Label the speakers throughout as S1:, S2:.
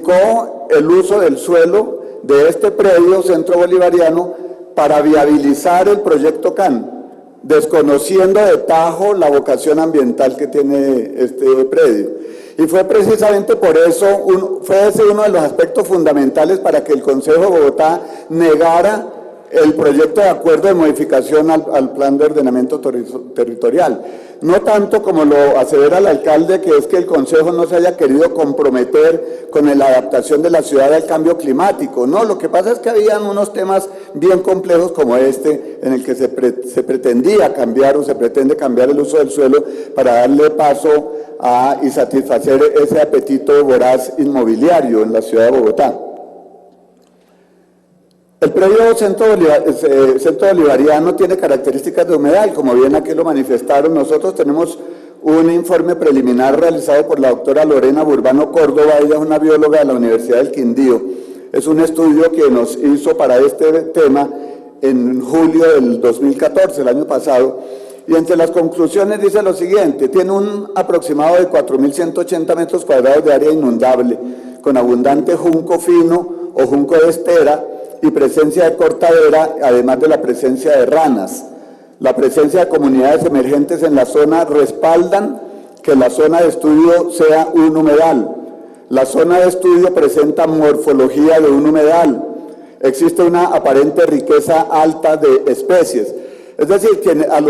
S1: modificó el uso del suelo de este predio Centro Bolivariano para viabilizar el proyecto CAN, desconociendo de tajo la vocación ambiental que tiene este predio. Y fue precisamente por eso, fue ese uno de los aspectos fundamentales para que el Consejo de Bogotá negara el proyecto de acuerdo de modificación al plan de ordenamiento territorial. No tanto como lo asevera el alcalde, que es que el Consejo no se haya querido comprometer con la adaptación de la ciudad al cambio climático. No, lo que pasa es que habían unos temas bien complejos como este, en el que se pretendía cambiar o se pretende cambiar el uso del suelo para darle paso y satisfacer ese apetito voraz inmobiliario en la ciudad de Bogotá. El predio Centro Bolivariano tiene características de humedal, como bien aquí lo manifestaron. Nosotros tenemos un informe preliminar realizado por la doctora Lorena Burbano Córdoba, ella es una bióloga de la Universidad del Quindío. Es un estudio que nos hizo para este tema en julio del 2014, el año pasado, y entre las conclusiones dice lo siguiente: tiene un aproximado de 4.180 metros cuadrados de área inundable, con abundante junco fino o junco de estera, y presencia de cortadera, además de la presencia de ranas. La presencia de comunidades emergentes en la zona respaldan que la zona de estudio sea un humedal. La zona de estudio presenta morfología de un humedal. Existe una aparente riqueza alta de especies. Es decir, que a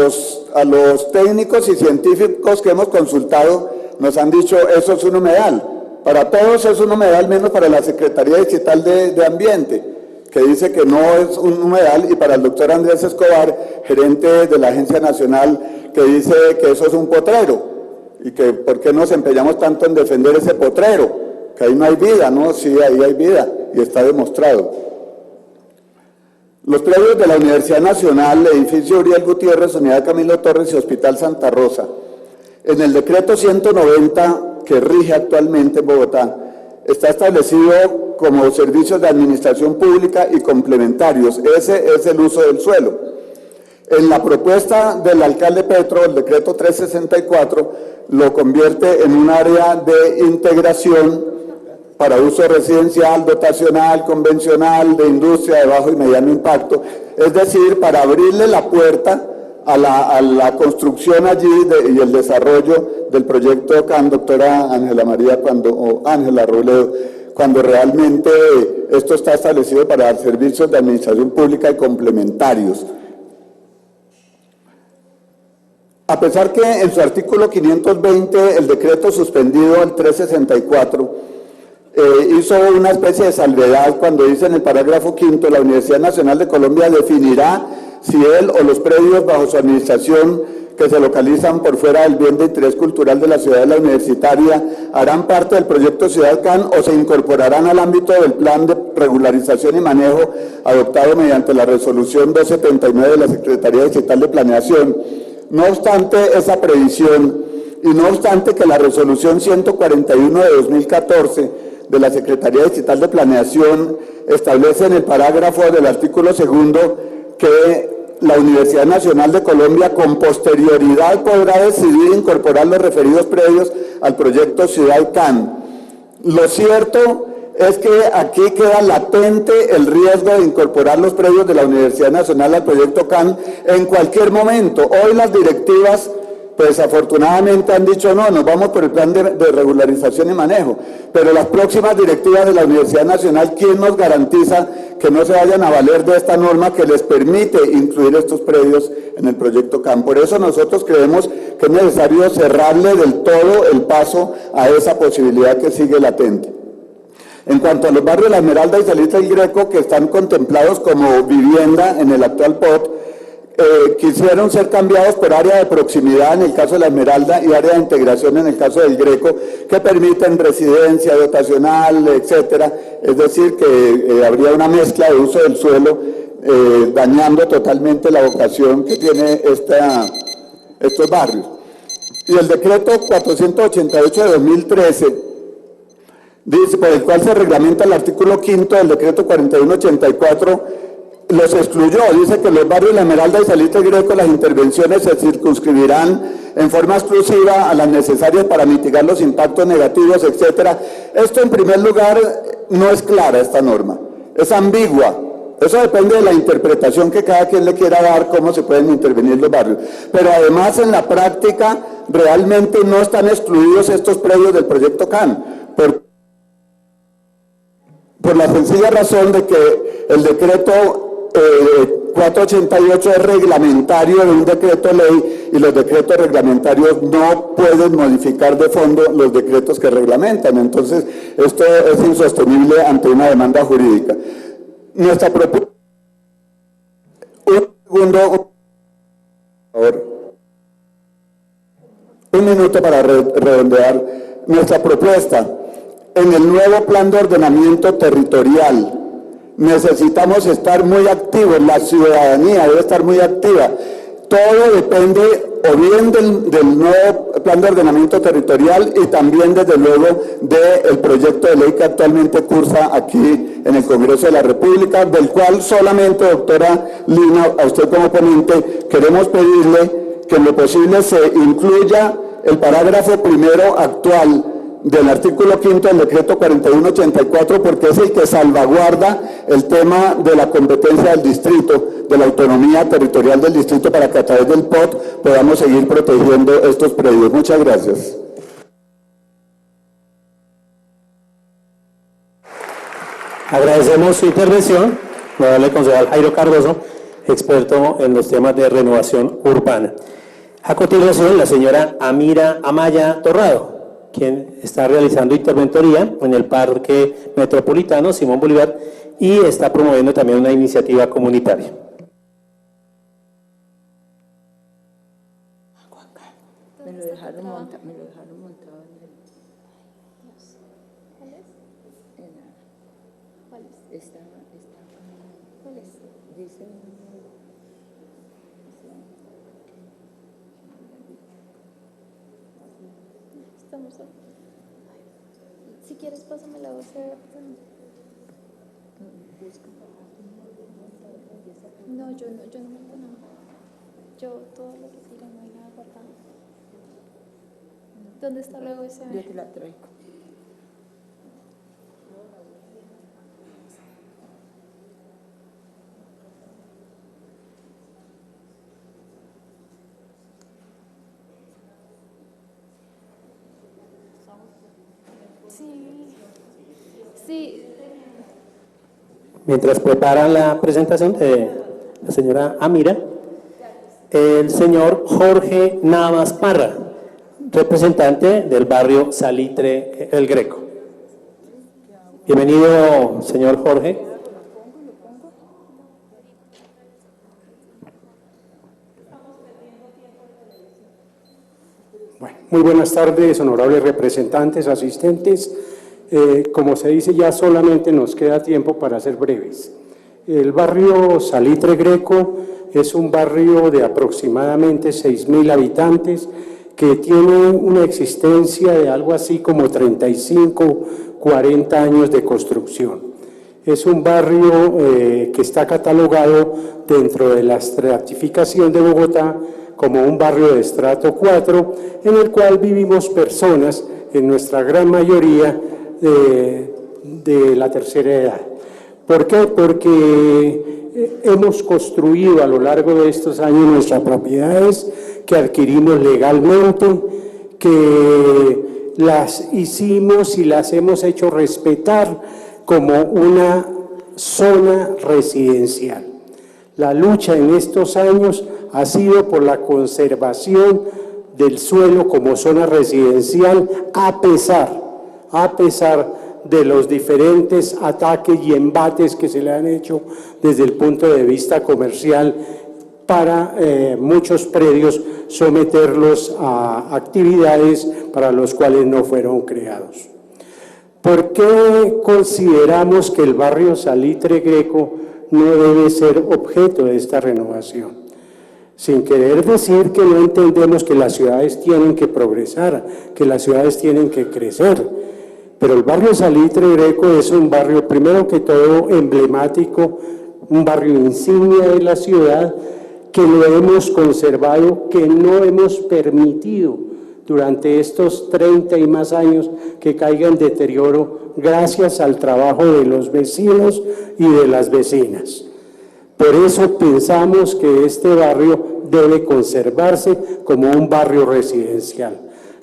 S1: los técnicos y científicos que hemos consultado nos han dicho eso es un humedal. Para todos es un humedal, menos para la Secretaría Distrital de Ambiente, que dice que no es un humedal, y para el doctor Andrés Escobar, gerente de la Agencia Nacional, que dice que eso es un potrero, y que por qué nos empeñamos tanto en defender ese potrero, que ahí no hay vida. No, sí, ahí hay vida, y está demostrado. Los predios de la Universidad Nacional, el edificio Uriel Gutiérrez, Unidad Camilo Torres y Hospital Santa Rosa, en el decreto 190 que rige actualmente en Bogotá, está establecido como servicios de administración pública y complementarios. Ese es el uso del suelo. En la propuesta del alcalde Petro, el decreto 364 lo convierte en un área de integración para uso residencial, dotacional, convencional, de industria de bajo y mediano impacto, es decir, para abrirle la puerta a la construcción allí y el desarrollo del proyecto CAN, doctora Ángela Robledo, cuando realmente esto está establecido para dar servicios de administración pública y complementarios. A pesar que en su artículo 520 el decreto suspendido, el 364, hizo una especie de salvedad cuando dice en el parágrafo quinto: la Universidad Nacional de Colombia definirá si él o los predios bajo su administración que se localizan por fuera del bien de interés cultural de la ciudadela universitaria harán parte del proyecto Ciudad CAN o se incorporarán al ámbito del plan de regularización y manejo adoptado mediante la resolución 279 de la Secretaría Distrital de Planeación. No obstante esa previsión, y no obstante que la resolución 141 de 2014 de la Secretaría Distrital de Planeación establece en el parágrafo del artículo segundo que la Universidad Nacional de Colombia con posterioridad podrá decidir incorporar los referidos predios al proyecto Ciudad CAN. Lo cierto es que aquí queda latente el riesgo de incorporar los predios de la Universidad Nacional al proyecto CAN en cualquier momento. Hoy las directivas, pues afortunadamente han dicho no, nos vamos por el plan de regularización y manejo, pero las próximas directivas de la Universidad Nacional, ¿quién nos garantiza que no se vayan a valer de esta norma que les permite incluir estos predios en el proyecto CAN? Por eso nosotros creemos que es necesario cerrarle del todo el paso a esa posibilidad que sigue latente. En cuanto a los barrios La Esmeralda y Salita del Greco, que están contemplados como vivienda en el actual POT, quisieron ser cambiados por área de proximidad en el caso de La Esmeralda y área de integración en el caso del Greco, que permiten residencia dotacional, etcétera. Es decir, que habría una mezcla de uso del suelo, dañando totalmente la vocación que tiene estos barrios. Y el decreto 488 de 2013, dice, por el cual se reglamenta el artículo quinto del decreto 4184, los excluyó. Dice que los barrios La Esmeralda y Salita del Greco, las intervenciones se circunscribirán en forma exclusiva a las necesarias para mitigar los impactos negativos, etcétera. Esto en primer lugar no es clara esta norma, es ambigua. Eso depende de la interpretación que cada quien le quiera dar, cómo se pueden intervenir los barrios. Pero además en la práctica realmente no están excluidos estos predios del proyecto CAN, por la sencilla razón de que el decreto 488 es reglamentario de un decreto ley y los decretos reglamentarios no pueden modificar de fondo los decretos que reglamentan. Entonces esto es insostenible ante una demanda jurídica. Nuestra propuesta, un minuto para redondear. Nuestra propuesta, en el nuevo plan de ordenamiento territorial, necesitamos estar muy activos, la ciudadanía debe estar muy activa. Todo depende o bien del nuevo plan de ordenamiento territorial y también desde luego del proyecto de ley que actualmente cursa aquí en el Congreso de la República, del cual solamente, doctora Lina, a usted como ponente, queremos pedirle que en lo posible se incluya el parágrafo primero actual del artículo 5 del decreto 4184, porque es el que salvaguarda el tema de la competencia del distrito, de la autonomía territorial del distrito, para que a través del POT podamos seguir protegiendo estos predios. Muchas gracias.
S2: Agradecemos su intervención, honorable concejal Jairo Cardoso, experto en los temas de renovación urbana. A continuación, la señora Amira Amaya Torrado, quien está realizando interventoría en el Parque Metropolitano Simón Bolívar y está promoviendo también una iniciativa comunitaria.
S3: Me lo dejaron montado en el... ¿Cuál es? ¿Cuál es? Dice...
S4: Si quieres, pásame la voz. No, yo no monto nada. Yo todo lo que tiro no hay nada guardado. ¿Dónde está la USB?
S3: Yo te la traigo.
S4: Sí.
S2: Mientras preparan la presentación de la señora Amira, el señor Jorge Navas Parra, representante del barrio Salitre El Greco. Bienvenido, señor Jorge.
S5: Bueno, muy buenas tardes, honorables representantes, asistentes. Como se dice, ya solamente nos queda tiempo para ser breves. El barrio Salitre Greco es un barrio de aproximadamente 6.000 habitantes que tiene una existencia de algo así como 35, 40 años de construcción. Es un barrio que está catalogado dentro de la estratificación de Bogotá como un barrio de estrato 4, en el cual vivimos personas, en nuestra gran mayoría, de la tercera edad. ¿Por qué? Porque hemos construido a lo largo de estos años nuestras propiedades que adquirimos legalmente, que las hicimos y las hemos hecho respetar como una zona residencial. La lucha en estos años ha sido por la conservación del suelo como zona residencial, a pesar de los diferentes ataques y embates que se le han hecho desde el punto de vista comercial para muchos predios someterlos a actividades para los cuales no fueron creados. ¿Por qué consideramos que el barrio Salitre Greco no debe ser objeto de esta renovación? Sin querer decir que no entendemos que las ciudades tienen que progresar, que las ciudades tienen que crecer, pero el barrio Salitre Greco es un barrio, primero que todo, emblemático, un barrio insignia de la ciudad, que lo hemos conservado, que no hemos permitido durante estos 30 y más años que caiga en deterioro gracias al trabajo de los vecinos y de las vecinas. Por eso pensamos que este barrio debe conservarse como un barrio residencial.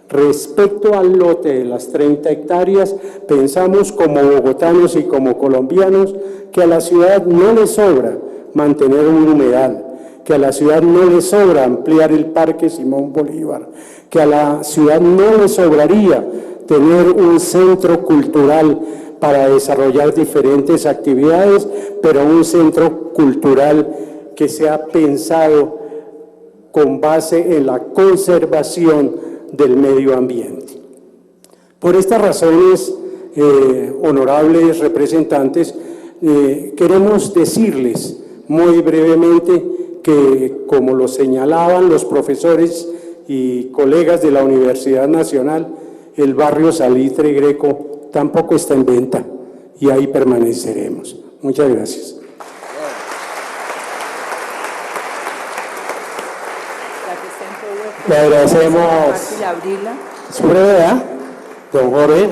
S5: Respecto al lote de las 30 hectáreas, pensamos como bogotanos y como colombianos que a la ciudad no le sobra mantener un humedal, que a la ciudad no le sobra ampliar el Parque Simón Bolívar, que a la ciudad no le sobraría tener un centro cultural para desarrollar diferentes actividades, pero un centro cultural que sea pensado con base en la conservación del medio ambiente. Por estas razones, honorables representantes, queremos decirles muy brevemente que, como lo señalaban los profesores y colegas de la Universidad Nacional, el barrio Salitre Greco tampoco está en venta y ahí permaneceremos. Muchas gracias.
S2: Le agradecemos su brevedad, don Jorge,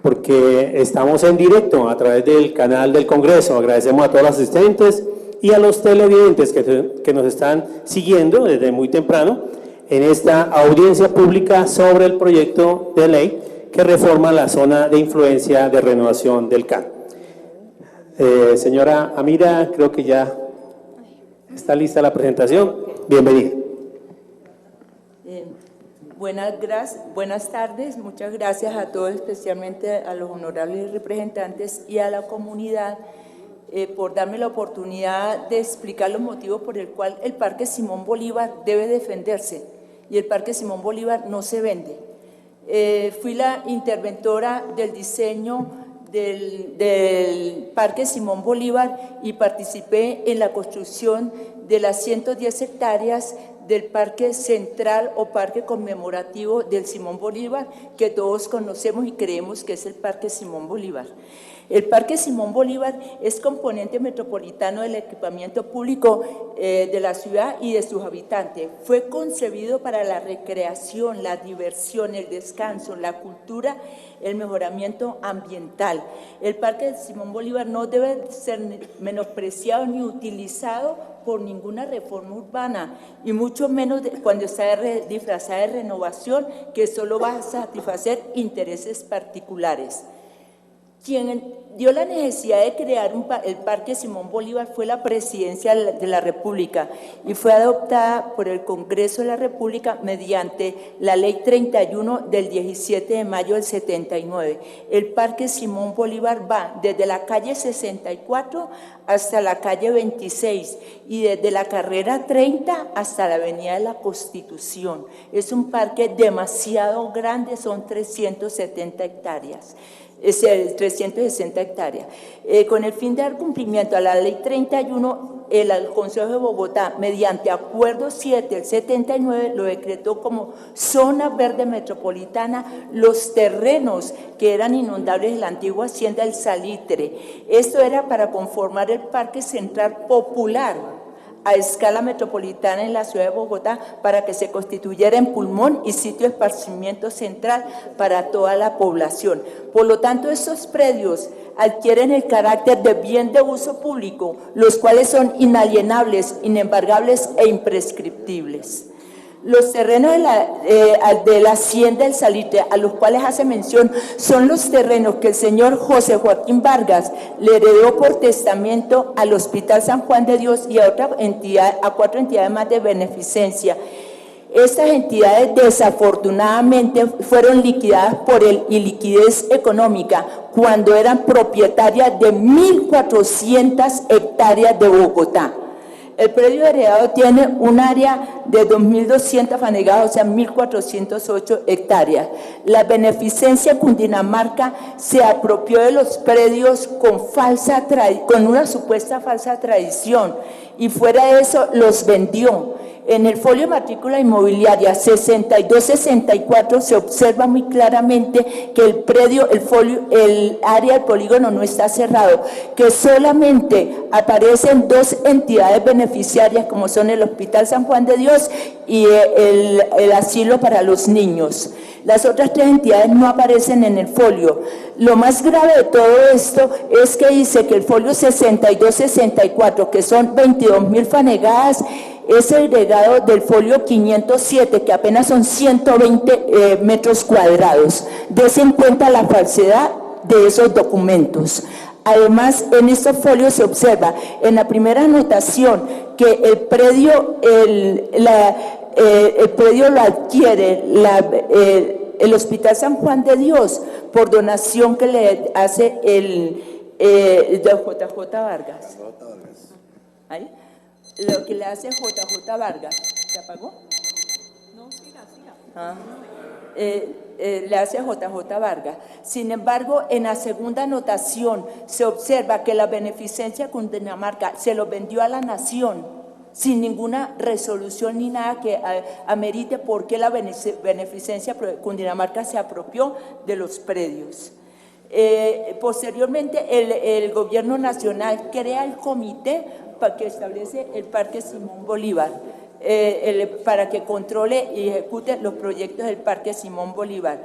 S2: porque estamos en directo a través del canal del Congreso. Agradecemos a todos los asistentes y a los televidentes que nos están siguiendo desde muy temprano en esta audiencia pública sobre el proyecto de ley que reforma la zona de influencia de renovación del CAN. Señora Amira, creo que ya está lista la presentación. Bienvenida.
S3: Buenas tardes, muchas gracias a todos, especialmente a los honorables representantes y a la comunidad por darme la oportunidad de explicar los motivos por el cual el Parque Simón Bolívar debe defenderse y el Parque Simón Bolívar no se vende. Fui la interventora del diseño del Parque Simón Bolívar y participé en la construcción de las 110 hectáreas del Parque Central o Parque Conmemorativo del Simón Bolívar, que todos conocemos y creemos que es el Parque Simón Bolívar. El Parque Simón Bolívar es componente metropolitano del equipamiento público de la ciudad y de sus habitantes. Fue concebido para la recreación, la diversión, el descanso, la cultura, el mejoramiento ambiental. El Parque Simón Bolívar no debe ser menospreciado ni utilizado por ninguna reforma urbana, y mucho menos cuando está disfrazada de renovación, que solo va a satisfacer intereses particulares. Quien dio la necesidad de crear el Parque Simón Bolívar fue la Presidencia de la República y fue adoptada por el Congreso de la República mediante la Ley 31 del 17 de mayo del 79. El Parque Simón Bolívar va desde la calle 64 hasta la calle 26 y desde la carrera 30 hasta la avenida de la Constitución. Es un parque demasiado grande, son 370 hectáreas. 360 hectáreas. Con el fin de dar cumplimiento a la Ley 31, el Consejo de Bogotá, mediante Acuerdo 7 del 79, lo decretó como zona verde metropolitana los terrenos que eran inundables de la antigua hacienda del Salitre. Esto era para conformar el Parque Central Popular a escala metropolitana en la ciudad de Bogotá, para que se constituyera en pulmón y sitio de esparcimiento central para toda la población. Por lo tanto, estos predios adquieren el carácter de bien de uso público, los cuales son inalienables, inembargables e imprescriptibles. Los terrenos de la hacienda del Salitre, a los cuales hace mención, son los terrenos que el señor José Joaquín Vargas le heredó por testamento al Hospital San Juan de Dios y a 4 entidades más de beneficencia. Estas entidades desafortunadamente fueron liquidadas por el iliquidez económica cuando eran propietarias de 1.400 hectáreas de Bogotá. El predio heredado tiene un área de 2.200 fanegadas, o sea, 1.408 hectáreas. La beneficencia Cundinamarca se apropió de los predios con una supuesta falsa tradición, y fuera de eso los vendió. En el folio de matrícula inmobiliaria 6264 se observa muy claramente que el predio, el área del polígono no está cerrado, que solamente aparecen dos entidades beneficiarias como son el Hospital San Juan de Dios y el asilo para los niños. Las otras tres entidades no aparecen en el folio. Lo más grave de todo esto es que dice que el folio 6264, que son 22.000 fanegadas, es agregado del folio 507, que apenas son 120 metros cuadrados. Dese en cuenta la falsedad de esos documentos. Además, en estos folios se observa en la primera anotación que el predio lo adquiere el Hospital San Juan de Dios por donación que le hace el JJ Vargas. ¿Ahí? Lo que le hace JJ Vargas. ¿Se apagó? No, siga. Le hace JJ Vargas. Sin embargo, en la segunda anotación se observa que la beneficencia de Cundinamarca se lo vendió a la nación sin ninguna resolución ni nada que amerite por qué la beneficencia de Cundinamarca se apropió de los predios. Posteriormente, el gobierno nacional crea el comité que establece el Parque Simón Bolívar, para que controle y ejecute los proyectos del Parque Simón Bolívar.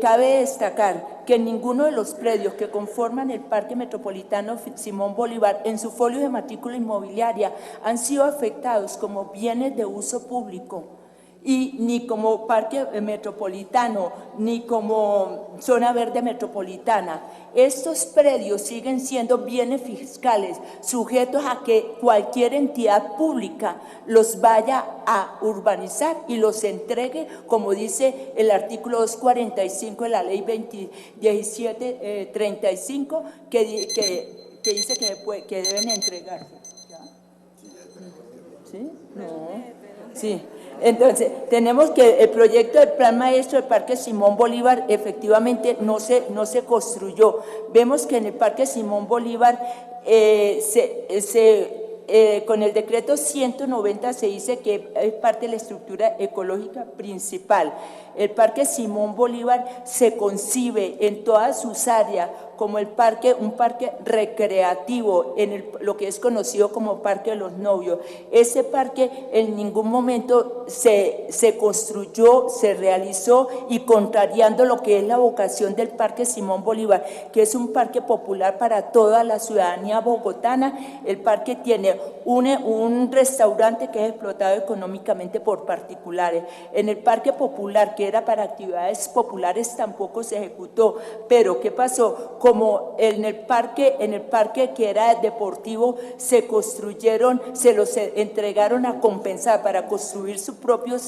S3: Cabe destacar que ninguno de los predios que conforman el Parque Metropolitano Simón Bolívar en su folio de matrícula inmobiliaria han sido afectados como bienes de uso público, y ni como parque metropolitano, ni como zona verde metropolitana. Estos predios siguen siendo bienes fiscales, sujetos a que cualquier entidad pública los vaya a urbanizar y los entregue, como dice el artículo 245 de la ley 1735, que dice que deben entregarse. ¿Sí? No. Sí. Entonces, tenemos que el proyecto del Plan Maestro del Parque Simón Bolívar efectivamente no se construyó. Vemos que en el Parque Simón Bolívar con el decreto 190 se dice que es parte de la estructura ecológica principal. El Parque Simón Bolívar se concibe en todas sus áreas como un parque recreativo, lo que es conocido como Parque de los Novios. Ese parque en ningún momento se construyó, se realizó, y contrariando lo que es la vocación del Parque Simón Bolívar, que es un parque popular para toda la ciudadanía bogotana. El parque tiene un restaurante que es explotado económicamente por particulares. En el parque popular, que era para actividades populares, tampoco se ejecutó. Pero ¿qué pasó? Como en el parque que era deportivo se los entregaron a compensar para construir su propia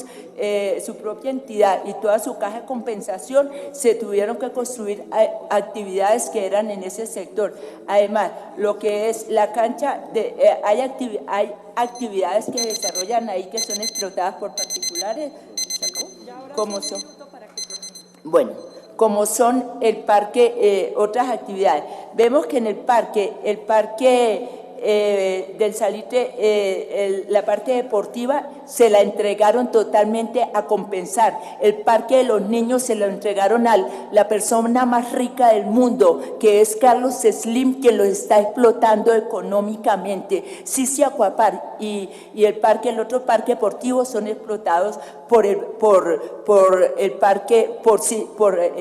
S3: entidad y toda su caja de compensación, se tuvieron que construir actividades que eran en ese sector. Además, lo que es la cancha, hay actividades que desarrollan ahí que son explotadas por particulares, como son, como son el parque, otras actividades. Vemos que en el parque del Salitre, la parte deportiva se la entregaron totalmente a compensar. El parque de los niños se lo entregaron a la persona más rica del mundo, que es Carlos Slim, quien los está explotando económicamente. Sisi Aquapar y el otro parque deportivo son explotados por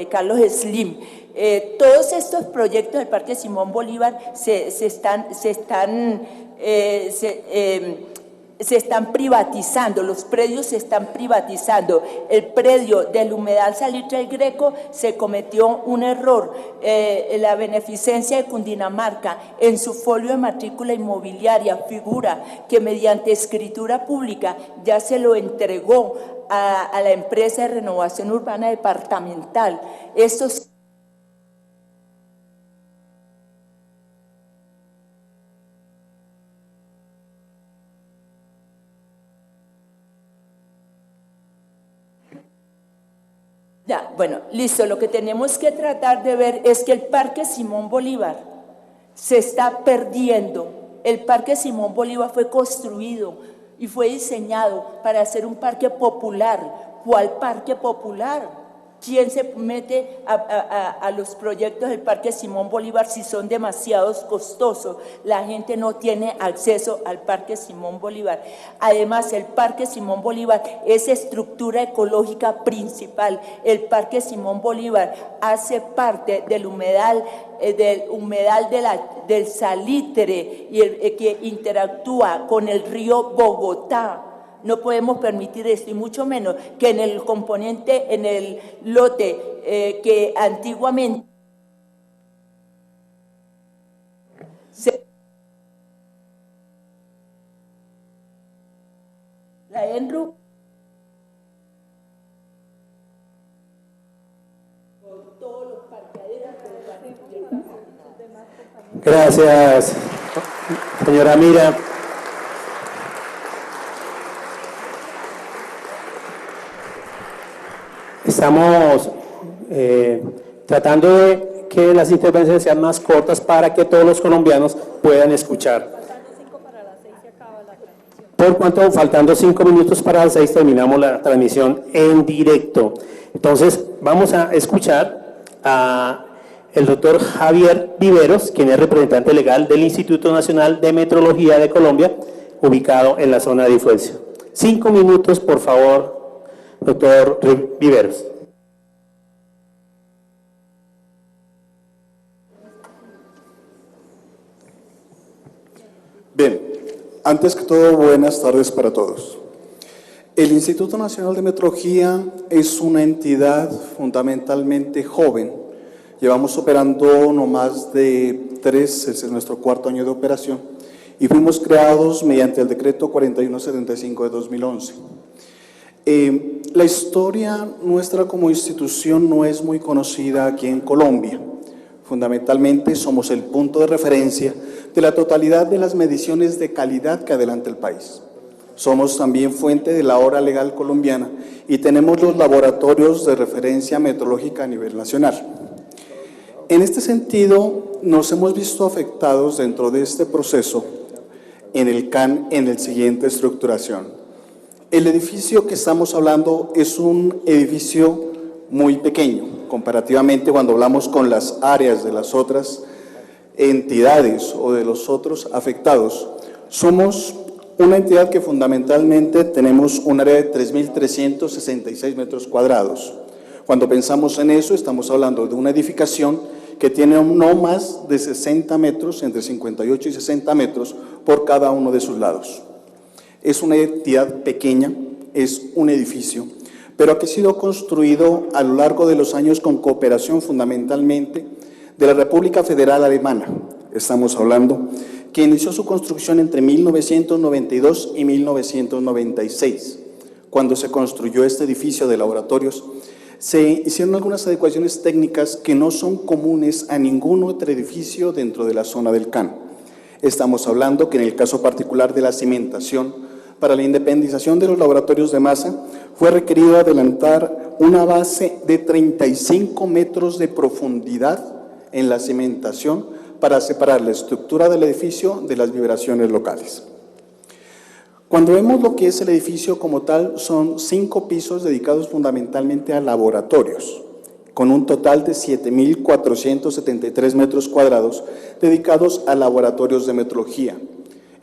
S3: Carlos Slim. Todos estos proyectos del Parque Simón Bolívar se están privatizando, los predios se están privatizando. El predio del Humedal Salitre del Greco se cometió un error. La beneficencia de Cundinamarca, en su folio de matrícula inmobiliaria, figura que mediante escritura pública ya se lo entregó a la empresa de renovación urbana departamental. Estos bueno, listo, lo que tenemos que tratar de ver es que el Parque Simón Bolívar se está perdiendo. El Parque Simón Bolívar fue construido y fue diseñado para ser un parque popular. ¿Cuál parque popular? ¿Quién se mete a los proyectos del Parque Simón Bolívar si son demasiado costosos? La gente no tiene acceso al Parque Simón Bolívar. Además, el Parque Simón Bolívar es estructura ecológica principal. El Parque Simón Bolívar hace parte del humedal del Salitre y que interactúa con el río Bogotá. No podemos permitir esto, y mucho menos que en el componente, en el lote que antiguamente la ENRU con todos los parqueaderos
S2: Gracias, señora Amira. Estamos tratando de que las intervenciones sean más cortas para que todos los colombianos puedan escuchar. Por cuanto, faltando 5 minutos para las 6, terminamos la transmisión en directo. Entonces, vamos a escuchar a el doctor Javier Viveros, quien es representante legal del Instituto Nacional de Metrología de Colombia, ubicado en la zona de influencia. 5 minutos, por favor, doctor Viveros.
S6: Bien, antes que todo, buenas tardes para todos. El Instituto Nacional de Metrología es una entidad fundamentalmente joven. Llevamos operando no más de 3, es nuestro 4º año de operación, y fuimos creados mediante el decreto 4175 de 2011. La historia nuestra como institución no es muy conocida aquí en Colombia. Fundamentalmente somos el punto de referencia de la totalidad de las mediciones de calidad que adelanta el país. Somos también fuente de la hora legal colombiana y tenemos los laboratorios de referencia metrológica a nivel nacional. En este sentido, nos hemos visto afectados dentro de este proceso en el CAN en la siguiente estructuración. El edificio que estamos hablando es un edificio muy pequeño, comparativamente cuando hablamos con las áreas de las otras entidades o de los otros afectados. Somos una entidad que fundamentalmente tenemos un área de 3.366 metros cuadrados. Cuando pensamos en eso, estamos hablando de una edificación que tiene no más de 60 metros, entre 58 y 60 metros por cada uno de sus lados. Es una entidad pequeña, es un edificio, pero que ha sido construido a lo largo de los años con cooperación fundamentalmente de la República Federal Alemana. Estamos hablando que inició su construcción entre 1992 y 1996. Cuando se construyó este edificio de laboratorios, se hicieron algunas adecuaciones técnicas que no son comunes a ningún otro edificio dentro de la zona del CAN. Estamos hablando que en el caso particular de la cimentación, para la independización de los laboratorios de masa, fue requerido adelantar una base de 35 metros de profundidad en la cimentación para separar la estructura del edificio de las vibraciones locales. Cuando vemos lo que es el edificio como tal, son 5 pisos dedicados fundamentalmente a laboratorios, con un total de 7.473 metros cuadrados dedicados a laboratorios de metrología.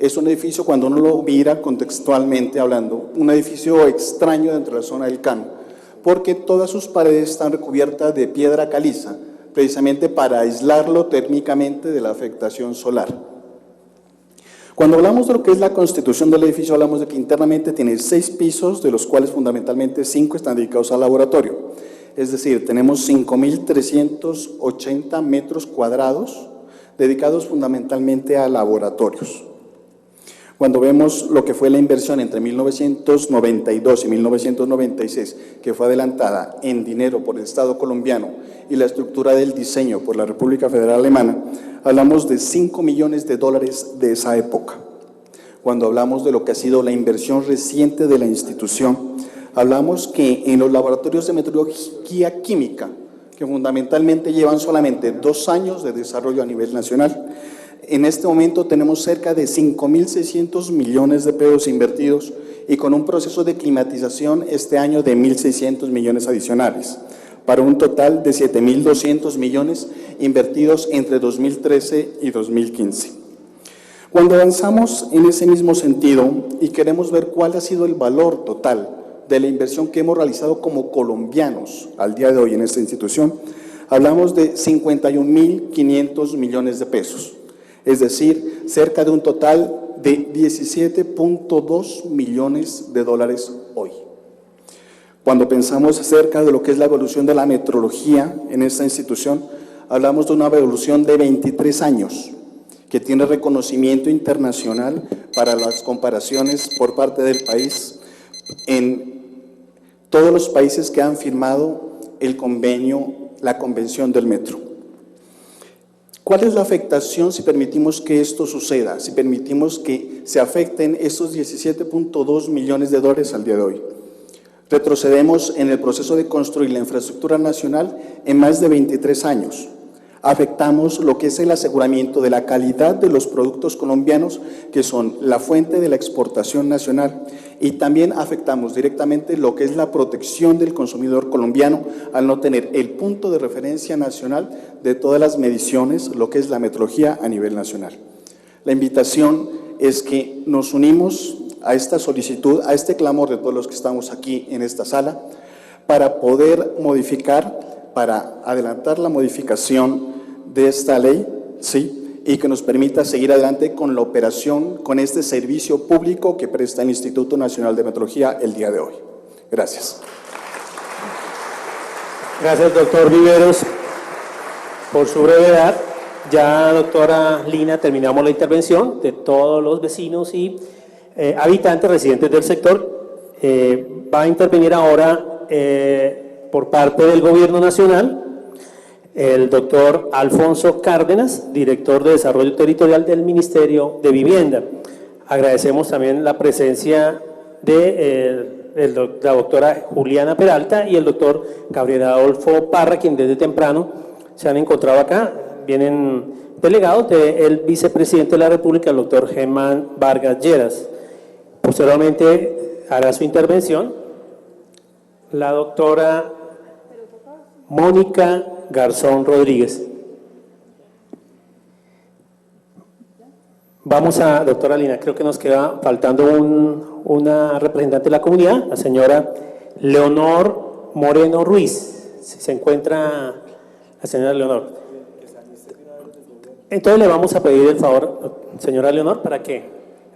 S6: Es un edificio, cuando uno lo mira contextualmente hablando, un edificio extraño dentro de la zona del CAN, porque todas sus paredes están recubiertas de piedra caliza, precisamente para aislarlo térmicamente de la afectación solar. Cuando hablamos de lo que es la constitución del edificio, hablamos de que internamente tiene 6 pisos, de los cuales fundamentalmente 5 están dedicados al laboratorio. Es decir, tenemos 5.380 metros cuadrados dedicados fundamentalmente a laboratorios. Cuando vemos lo que fue la inversión entre 1992 y 1996, que fue adelantada en dinero por el Estado colombiano y la estructura del diseño por la República Federal Alemana, hablamos de $5 millones de esa época. Cuando hablamos de lo que ha sido la inversión reciente de la institución, hablamos que en los laboratorios de metrología química, que fundamentalmente llevan solamente 2 años de desarrollo a nivel nacional, En este momento tenemos cerca de 5.600 millones de pesos invertidos y con un proceso de climatización este año de 1.600 millones adicionales, para un total de 7.200 millones invertidos entre 2013 y 2015. Cuando avanzamos en ese mismo sentido y queremos ver cuál ha sido el valor total de la inversión que hemos realizado como colombianos al día de hoy en esta institución, hablamos de 51.500 millones de pesos, es decir, cerca de un total de 17.2 millones de dólares hoy. Cuando pensamos acerca de lo que es la evolución de la metrología en esta institución, hablamos de una evolución de 23 años, que tiene reconocimiento internacional para las comparaciones por parte del país en todos los países que han firmado el convenio, la Convención del Metro. ¿Cuál es la afectación si permitimos que esto suceda, si permitimos que se afecten estos 17.2 millones de dólares al día de hoy? Retrocedemos en el proceso de construir la infraestructura nacional en más de 23 años. Afectamos lo que es el aseguramiento de la calidad de los productos colombianos, que son la fuente de la exportación nacional, y también afectamos directamente lo que es la protección del consumidor colombiano al no tener el punto de referencia nacional de todas las mediciones, lo que es la metrología a nivel nacional. La invitación es que nos unimos a esta solicitud, a este clamor de todos los que estamos aquí en esta sala, para poder modificar, para adelantar la modificación de esta ley, ¿sí? Y que nos permita seguir adelante con la operación, con este servicio público que presta el Instituto Nacional de Metrología el día de hoy. Gracias.
S2: Gracias, doctor Viveros, por su brevedad. Ya, doctora Lina, terminamos la intervención de todos los vecinos y habitantes residentes del sector. Va a intervenir ahora por parte del Gobierno Nacional el doctor Alfonso Cárdenas, director de Desarrollo Territorial del Ministerio de Vivienda. Agradecemos también la presencia de la doctora Juliana Peralta y el doctor Gabriel Adolfo Parra, quien desde temprano se han encontrado acá. Vienen delegados del vicepresidente de la República, el doctor Germán Vargas Lleras. Posteriormente hará su intervención la doctora Mónica Garzón Rodríguez. Vamos a, doctora Lina, creo que nos queda faltando una representante de la comunidad, la señora Leonor Moreno Ruiz. Si se encuentra la señora Leonor. Entonces le vamos a pedir el favor, señora Leonor, para que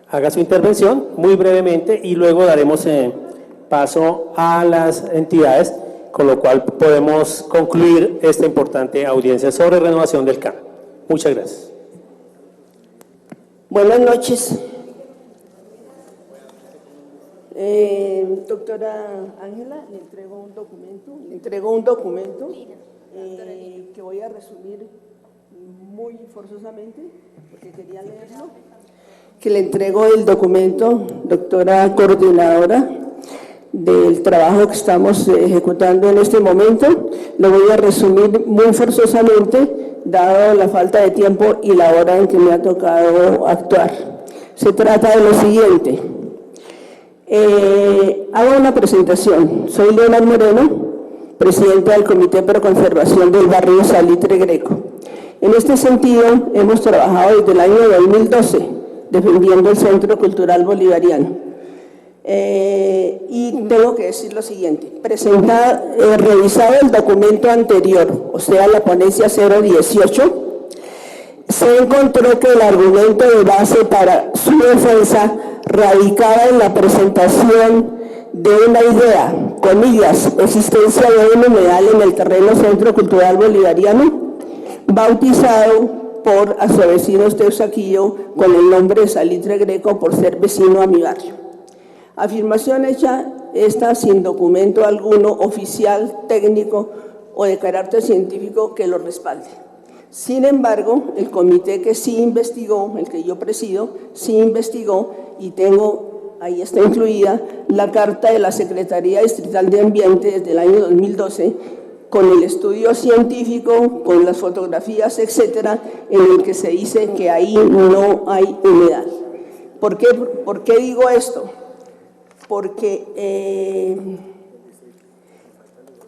S2: haga su intervención muy brevemente y luego daremos paso a las entidades, con lo cual podemos concluir esta importante audiencia sobre renovación del CAM. Muchas gracias.
S7: Buenas noches. Doctora Ángela, le entrego un documento que voy a resumir muy forzosamente, porque quería leerlo. Que le entrego el documento, doctora coordinadora, del trabajo que estamos ejecutando en este momento. Lo voy a resumir muy forzosamente, dado la falta de tiempo y la hora en que me ha tocado actuar. Se trata de lo siguiente. Hago una presentación. Soy Leonor Moreno, presidenta del Comité Pro Conservación del barrio Salitre Greco. En este sentido, hemos trabajado desde el año 2012, defendiendo el Centro Cultural Bolivariano. Y tengo que decir lo siguiente: revisado el documento anterior, o sea, la ponencia 018, se encontró que el argumento de base para su defensa radicaba en la presentación de una idea, comillas, existencia de un humedal en el terreno Centro Cultural Bolivariano, bautizado por Asovecinos Teusaquillo con el nombre de Salitre Greco por ser vecino a mi barrio. Afirmación hecha esta sin documento alguno oficial, técnico o de carácter científico que lo respalde. Sin embargo, el comité que sí investigó, el que yo presido, sí investigó, y tengo, ahí está incluida, la carta de la Secretaría Distrital de Ambiente desde el año 2012, con el estudio científico, con las fotografías, etcétera, en el que se dice que ahí no hay humedad. ¿Por qué digo esto? Porque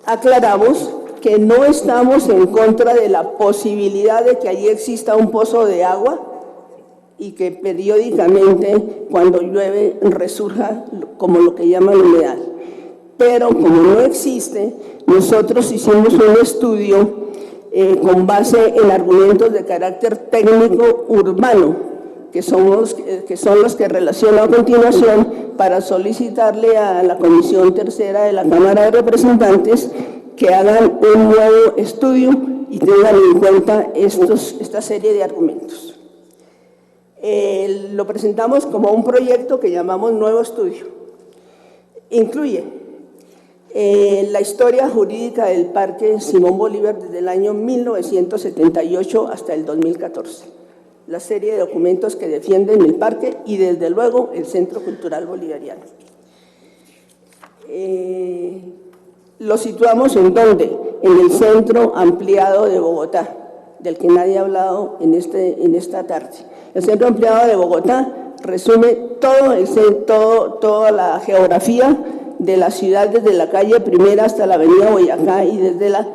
S7: aclaramos que no estamos en contra de la posibilidad de que allí exista un pozo de agua y que periódicamente, cuando llueve, resurja como lo que llaman humedad. Pero como no existe, nosotros hicimos un estudio con base en argumentos de carácter técnico urbano, que son los que relaciono a continuación para solicitarle a la Comisión Tercera de la Cámara de Representantes que hagan un nuevo estudio y tengan en cuenta esta serie de argumentos. Lo presentamos como un proyecto que llamamos Nuevo Estudio. Incluye la historia jurídica del Parque Simón Bolívar desde el año 1978 hasta el 2014, la serie de documentos que defienden el parque y desde luego el Centro Cultural Bolivariano. Lo situamos ¿en dónde? En el Centro Ampliado de Bogotá, del que nadie ha hablado en esta tarde. El Centro Ampliado de Bogotá resume toda la geografía de la ciudad, desde la calle Primera hasta la avenida Boyacá y desde la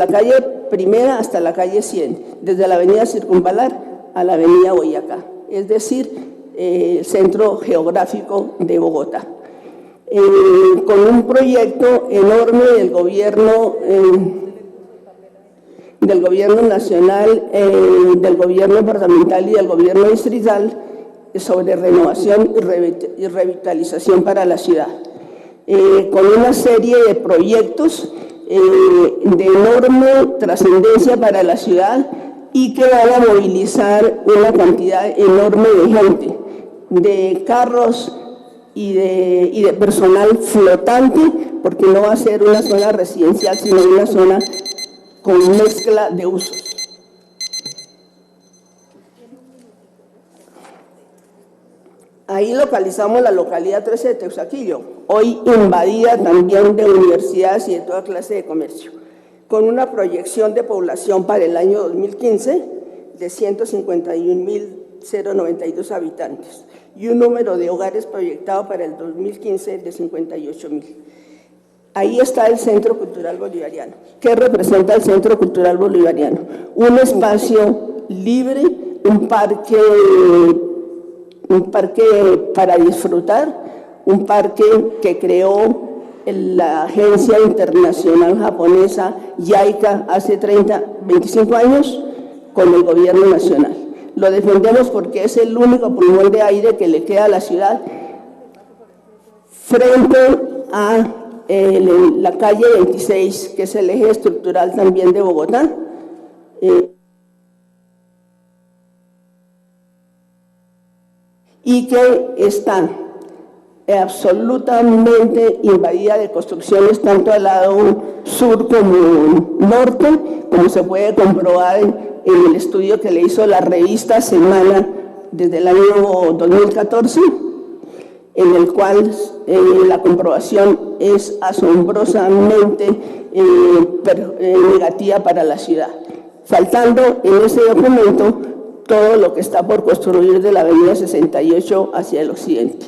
S7: calle Primera hasta la calle 100, desde la avenida Circunvalar a la avenida Boyacá, es decir, el centro geográfico de Bogotá. Con un proyecto enorme del gobierno nacional, del gobierno departamental y del gobierno distrital sobre renovación y revitalización para la ciudad, con una serie de proyectos de enorme trascendencia para la ciudad y que van a movilizar una cantidad enorme de gente, de carros y de personal flotante, porque no va a ser una zona residencial, sino una zona con mezcla de usos. Ahí localizamos la localidad 13 de Teusaquillo, hoy invadida también de universidades y de toda clase de comercio, con una proyección de población para el año 2015 de 151.092 habitantes y un número de hogares proyectado para el 2015 de 58.000. Ahí está el Centro Cultural Bolivariano. ¿Qué representa el Centro Cultural Bolivariano? Un espacio libre, un parque para disfrutar, un parque que creó la agencia internacional japonesa JICA hace 25 años con el gobierno nacional. Lo defendemos porque es el único pulmón de aire que le queda a la ciudad frente a la calle 26, que es el eje estructural también de Bogotá. Y que está absolutamente invadida de construcciones tanto al lado sur como norte, como se puede comprobar en el estudio que le hizo la revista Semana desde el año 2014, en el cual la comprobación es asombrosamente negativa para la ciudad, faltando en ese documento todo lo que está por construir de la avenida 68 hacia el occidente.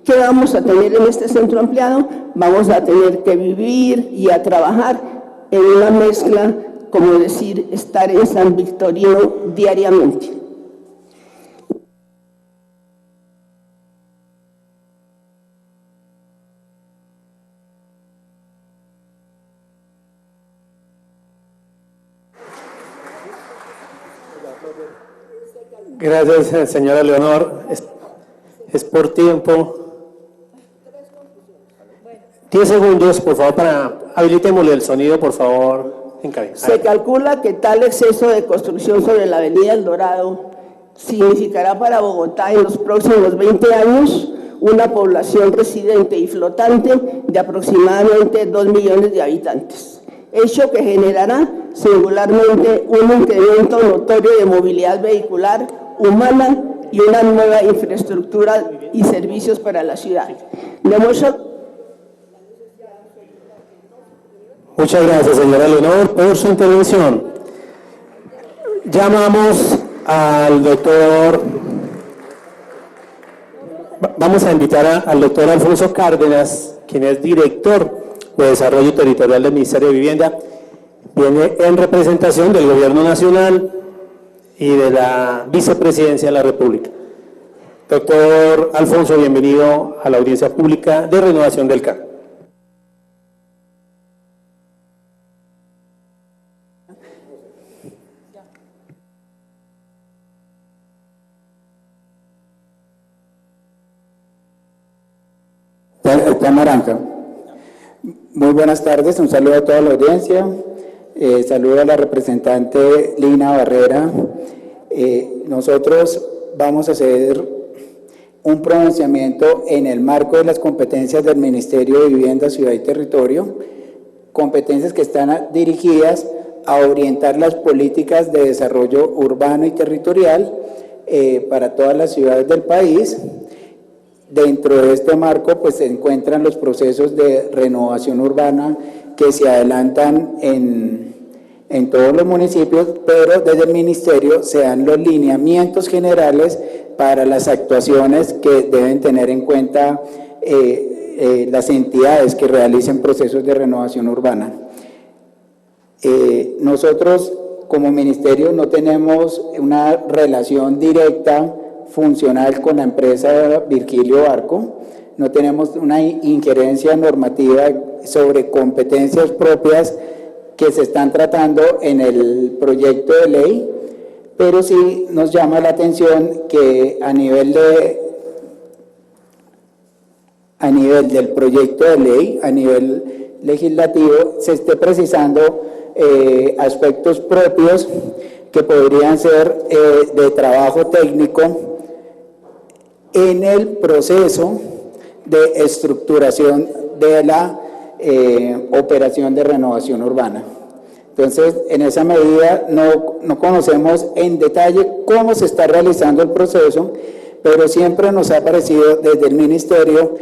S7: ¿Qué vamos a tener en este centro ampliado? Vamos a tener que vivir y a trabajar en una mezcla, como decir, estar en San Victorino diariamente.
S2: Gracias, señora Leonor. Es por tiempo. 10 segundos, por favor, habilitémosle el sonido, por favor, en cabina.
S7: Se calcula que tal exceso de construcción sobre la avenida El Dorado significará para Bogotá en los próximos 20 años una población residente y flotante de aproximadamente 2 millones de habitantes, hecho que generará singularmente un incremento notorio de movilidad vehicular, humana y una nueva infraestructura y servicios para la ciudad.
S2: Muchas gracias, señora Leonor, por su intervención. Llamamos al doctor... Vamos a invitar al doctor Alfonso Cárdenas, quien es director de Desarrollo Territorial del Ministerio de Vivienda. Viene en representación del Gobierno Nacional y de la Vicepresidencia de la República. Doctor Alfonso, bienvenido a la audiencia pública de renovación del CAN.
S8: Está naranja. Muy buenas tardes, un saludo a toda la audiencia, saludo a la representante Lina Barrera. Nosotros vamos a hacer un pronunciamiento en el marco de las competencias del Ministerio de Vivienda, Ciudad y Territorio, competencias que están dirigidas a orientar las políticas de desarrollo urbano y territorial para todas las ciudades del país. Dentro de este marco pues se encuentran los procesos de renovación urbana que se adelantan en todos los municipios, pero desde el Ministerio se dan los lineamientos generales para las actuaciones que deben tener en cuenta las entidades que realicen procesos de renovación urbana. Nosotros como Ministerio no tenemos una relación directa funcional con la empresa Virgilio Barco, no tenemos una injerencia normativa sobre competencias propias que se están tratando en el proyecto de ley, pero sí nos llama la atención que a nivel del proyecto de ley, a nivel legislativo, se esté precisando aspectos propios que podrían ser de trabajo técnico en el proceso de estructuración de la operación de renovación urbana. Entonces, en esa medida no conocemos en detalle cómo se está realizando el proceso, pero siempre nos ha parecido desde el Ministerio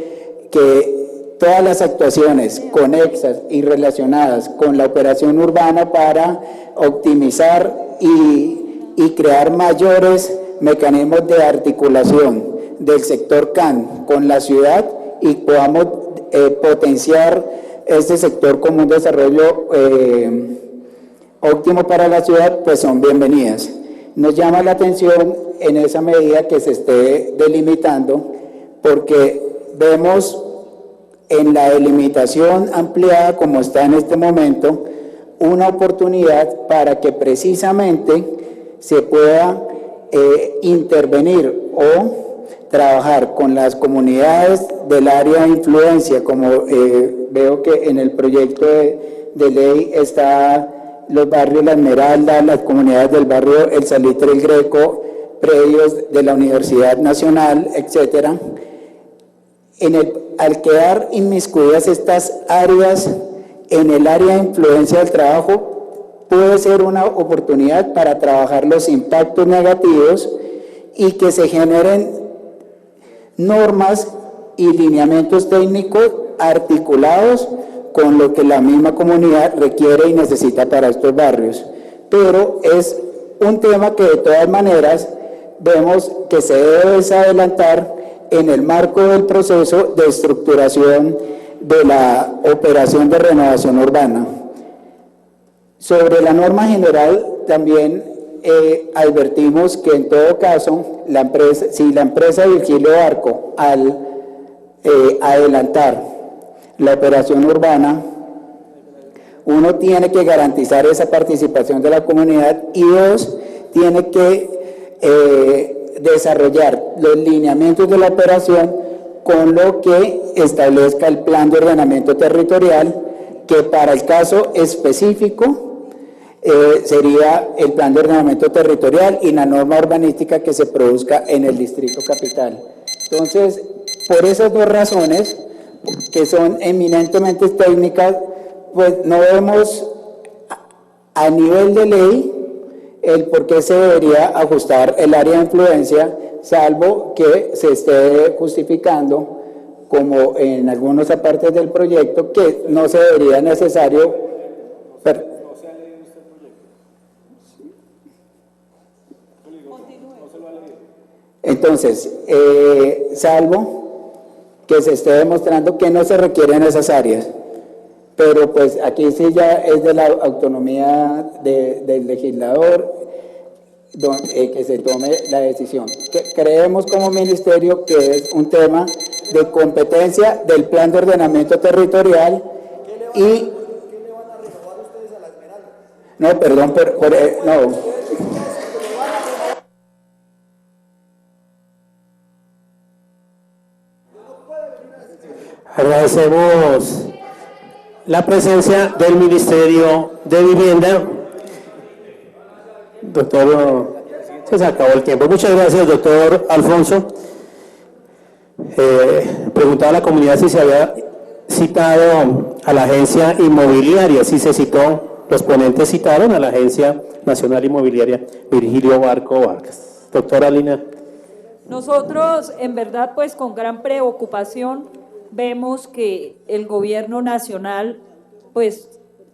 S8: que todas las actuaciones conexas y relacionadas con la operación urbana para optimizar y crear mayores mecanismos de articulación del sector CAN con la ciudad y podamos potenciar este sector como un desarrollo óptimo para la ciudad, pues son bienvenidas. Nos llama la atención en esa medida que se esté delimitando, porque vemos en la delimitación ampliada como está en este momento, una oportunidad para que precisamente se pueda intervenir o trabajar con las comunidades del área de influencia, como veo que en el proyecto de ley está los barrios La Esmeralda, las comunidades del barrio El Salitre, El Greco, predios de la Universidad Nacional, etcétera. Al quedar inmiscuidas estas áreas en el área de influencia del trabajo, puede ser una oportunidad para trabajar los impactos negativos y que se generen normas y lineamientos técnicos articulados con lo que la misma comunidad requiere y necesita para estos barrios. Pero es un tema que de todas maneras vemos que se debe adelantar en el marco del proceso de estructuración de la operación de renovación urbana. Sobre la norma general también advertimos que en todo caso, si la empresa Virgilio Barco al adelantar la operación urbana, uno tiene que garantizar esa participación de la comunidad y dos, tiene que desarrollar los lineamientos de la operación con lo que establezca el plan de ordenamiento territorial, que para el caso específico sería el plan de ordenamiento territorial y la norma urbanística que se produzca en el distrito capital. Entonces, por esas dos razones, que son eminentemente técnicas, pues no vemos a nivel de ley el por qué se debería ajustar el área de influencia, salvo que se esté justificando, como en algunas partes del proyecto, que no se debería necesario Pero- Entonces, salvo que se esté demostrando que no se requieren esas áreas, pero pues aquí sí ya es de la autonomía del legislador que se tome la decisión. Creemos como ministerio que es un tema de competencia del plan de ordenamiento territorial y... ¿Qué le van a renovar ustedes a la Esmeralda? No, perdón, no.
S2: Agradecemos la presencia del Ministerio de Vivienda. Doctor, se acabó el tiempo. Muchas gracias, doctor Alfonso. Preguntaba a la comunidad si se había citado a la agencia inmobiliaria. Si se citó, los ponentes citaron a la Agencia Nacional Inmobiliaria Virgilio Barco Vargas. Doctora Lina.
S9: Nosotros, en verdad, pues con gran preocupación, vemos que el gobierno nacional, pues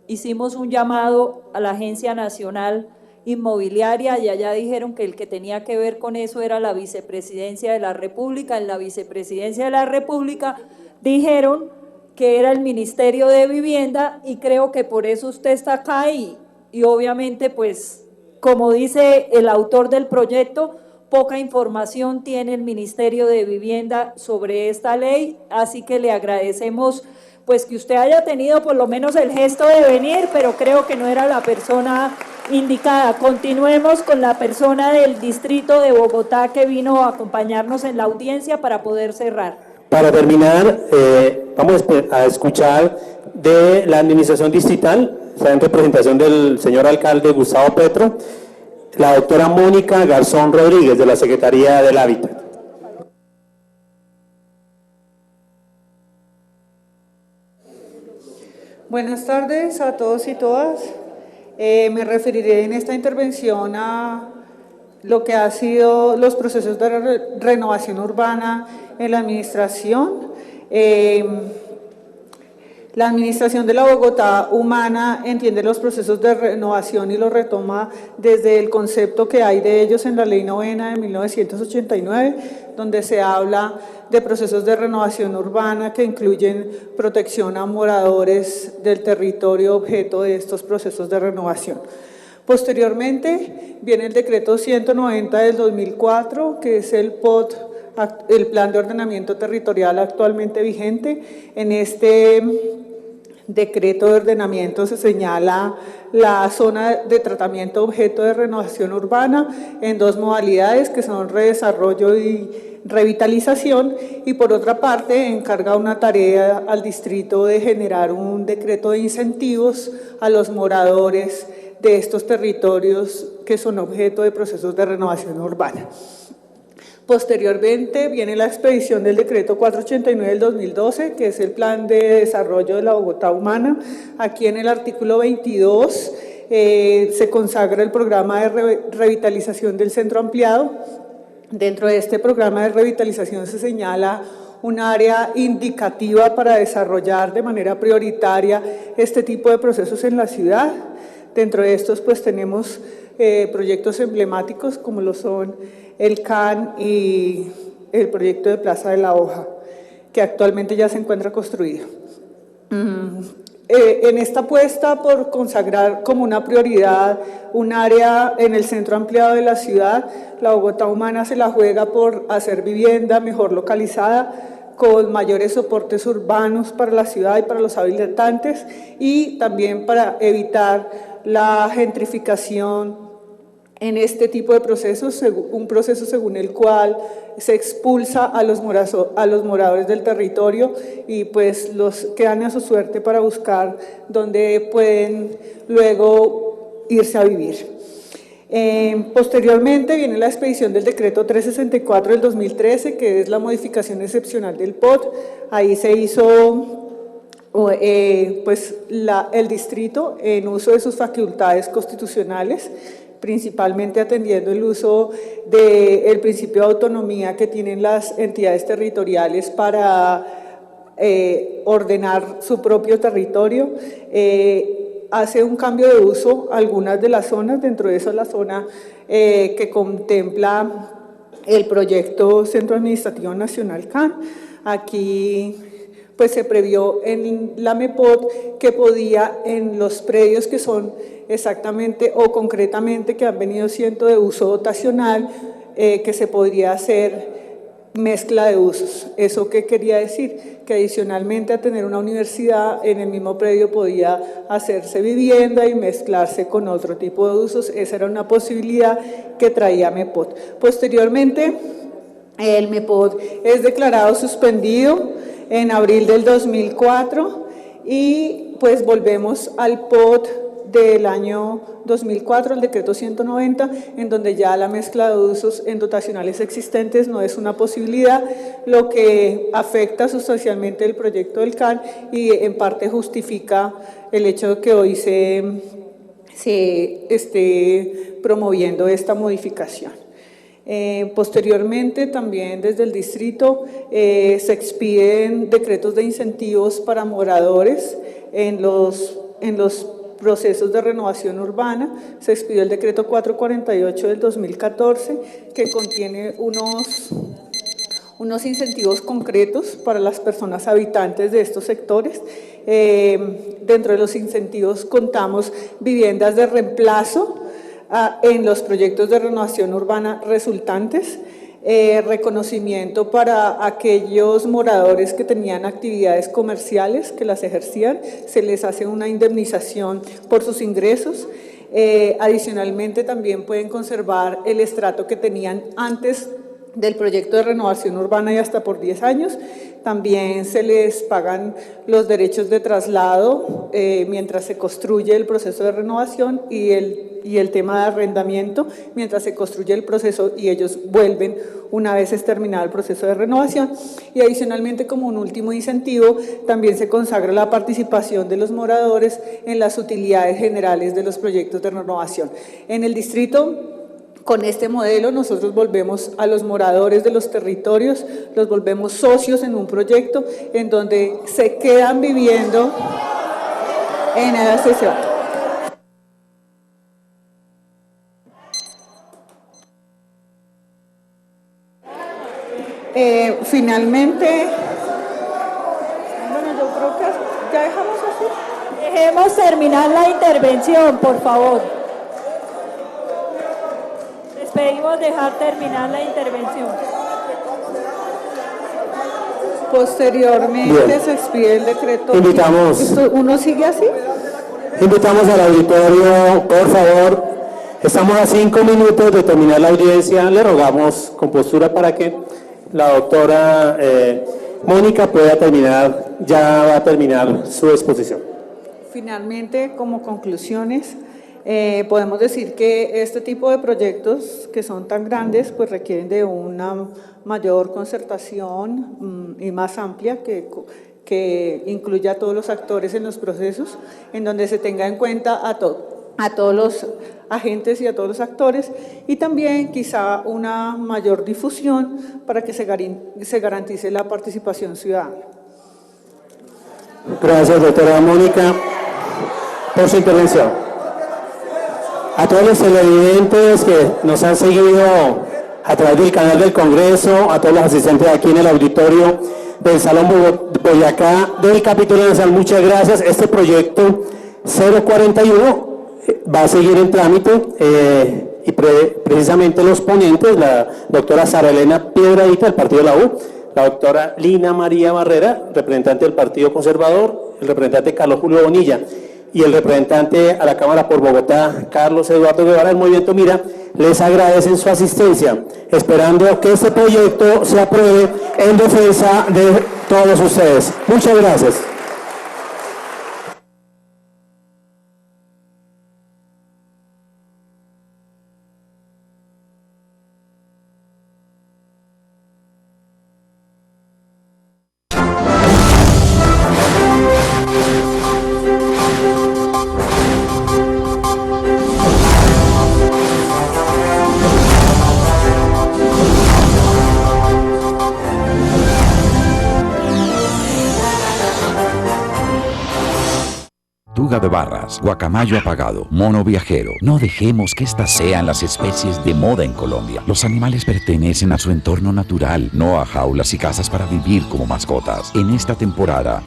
S9: hicimos un llamado a la Agencia Nacional Inmobiliaria y allá dijeron que el que tenía que ver con eso era la Vicepresidencia de la República. En la Vicepresidencia de la República dijeron que era el Ministerio de Vivienda y creo que por eso usted está acá y obviamente, pues, como dice el autor del proyecto, poca información tiene el Ministerio de Vivienda sobre esta ley, así que le agradecemos pues que usted haya tenido por lo menos el gesto de venir, pero creo que no era la persona indicada. Continuemos con la persona del distrito de Bogotá que vino a acompañarnos en la audiencia para poder cerrar.
S2: Para terminar, vamos a escuchar de la administración distrital, está en representación del señor alcalde Gustavo Petro, la doctora Mónica Garzón Rodríguez, de la Secretaría del Hábitat.
S10: Buenas tardes a todos y todas. Me referiré en esta intervención a lo que ha sido los procesos de renovación urbana en la administración. La administración de la Bogotá humana entiende los procesos de renovación y los retoma desde el concepto que hay de ellos en la Ley 9 de 1989, donde se habla de procesos de renovación urbana que incluyen protección a moradores del territorio objeto de estos procesos de renovación. Posteriormente viene el decreto 190 del 2004, que es el POT, el Plan de Ordenamiento Territorial actualmente vigente. En este decreto de ordenamiento se señala la zona de tratamiento objeto de renovación urbana en dos modalidades, que son redesarrollo y revitalización, y por otra parte encarga una tarea al distrito de generar un decreto de incentivos a los moradores de estos territorios que son objeto de procesos de renovación urbana. Posteriormente viene la expedición del decreto 489 del 2012, que es el Plan de Desarrollo de la Bogotá Humana. Aquí en el artículo 22 se consagra el programa de revitalización del centro ampliado. Dentro de este programa de revitalización se señala un área indicativa para desarrollar de manera prioritaria este tipo de procesos en la ciudad. Dentro de estos pues tenemos proyectos emblemáticos como lo son el CAN y el proyecto de Plaza de la Hoja, que actualmente ya se encuentra construido. En esta apuesta por consagrar como una prioridad un área en el centro ampliado de la ciudad, la Bogotá Humana se la juega por hacer vivienda mejor localizada, con mayores soportes urbanos para la ciudad y para los habitantes, y también para evitar la gentrificación en este tipo de procesos, un proceso según el cual se expulsa a los moradores del territorio y pues los quedan a su suerte para buscar dónde pueden luego irse a vivir. Posteriormente viene la expedición del decreto 364 del 2013, que es la modificación excepcional del POT. Ahí se hizo pues el distrito en uso de sus facultades constitucionales, principalmente atendiendo el uso del principio de autonomía que tienen las entidades territoriales para ordenar su propio territorio. hace un cambio de uso a algunas de las zonas, dentro de eso la zona que contempla el proyecto Centro Administrativo Nacional CAN. Aquí pues se previó en la MEPOT que podía en los predios que son exactamente o concretamente que han venido siendo de uso dotacional, que se podría hacer mezcla de usos. ¿Eso qué quería decir? Que adicionalmente a tener una universidad en el mismo predio podía hacerse vivienda y mezclarse con otro tipo de usos. Esa era una posibilidad que traía MEPOT. Posteriormente, el MEPOT es declarado suspendido en abril del 2004 y pues volvemos al POT del año 2004, el decreto 190, en donde ya la mezcla de usos en dotacionales existentes no es una posibilidad, lo que afecta sustancialmente el proyecto del CAN y en parte justifica el hecho de que hoy se esté promoviendo esta modificación. Posteriormente, también desde el distrito se expiden decretos de incentivos para moradores en los procesos de renovación urbana. Se expidió el decreto 448 del 2014, que contiene unos incentivos concretos para las personas habitantes de estos sectores. Dentro de los incentivos contamos viviendas de reemplazo en los proyectos de renovación urbana resultantes, reconocimiento para aquellos moradores que tenían actividades comerciales, que las ejercían, se les hace una indemnización por sus ingresos. Adicionalmente también pueden conservar el estrato que tenían antes del proyecto de renovación urbana y hasta por 10 años. También se les pagan los derechos de traslado mientras se construye el proceso de renovación y el tema de arrendamiento mientras se construye el proceso y ellos vuelven una vez es terminado el proceso de renovación. Y adicionalmente, como un último incentivo, también se consagra la participación de los moradores en las utilidades generales de los proyectos de renovación. En el distrito, con este modelo, nosotros volvemos a los moradores de los territorios, los volvemos socios en un proyecto en donde se quedan viviendo en la sesión. Finalmente, bueno, yo creo que ya dejamos así.
S9: Dejemos terminar la intervención, por favor. Les pedimos dejar terminar la intervención.
S10: Posteriormente
S2: Bien.
S10: se expide el decreto.
S2: Invitamos.
S10: ¿Uno sigue así?
S2: Invitamos al auditorio, por favor. Estamos a 5 minutos de terminar la audiencia. Le rogamos con postura para que la doctora Mónica pueda terminar, ya va a terminar su exposición.
S10: Finalmente, como conclusiones, podemos decir que este tipo de proyectos que son tan grandes pues requieren de una mayor concertación y más amplia que incluya a todos los actores en los procesos, en donde se tenga en cuenta a todos los agentes y a todos los actores, y también quizá una mayor difusión para que se garantice la participación ciudadana.
S2: Gracias, doctora Mónica, por su intervención. A todos los televidentes que nos han seguido a través del canal del Congreso, a todos los asistentes aquí en el auditorio del Salón Boyacá del Capítulo Nacional, muchas gracias. Este proyecto 041 va a seguir en trámite y precisamente los ponentes, la doctora Sara Elena Piedradita del Partido de la U, la doctora Lina María Barrera, representante del Partido Conservador, el representante Carlos Julio Bonilla y el representante a la Cámara por Bogotá, Carlos Eduardo Guevara del Movimiento Mira, les agradecen su asistencia, esperando que este proyecto se apruebe en defensa de todos ustedes. Muchas gracias.
S11: tortuga de barras, guacamayo apagado, mono viajero. No dejemos que estas sean las especies de moda en Colombia. Los animales pertenecen a su entorno natural, no a jaulas y casas para vivir como mascotas. En esta temporada,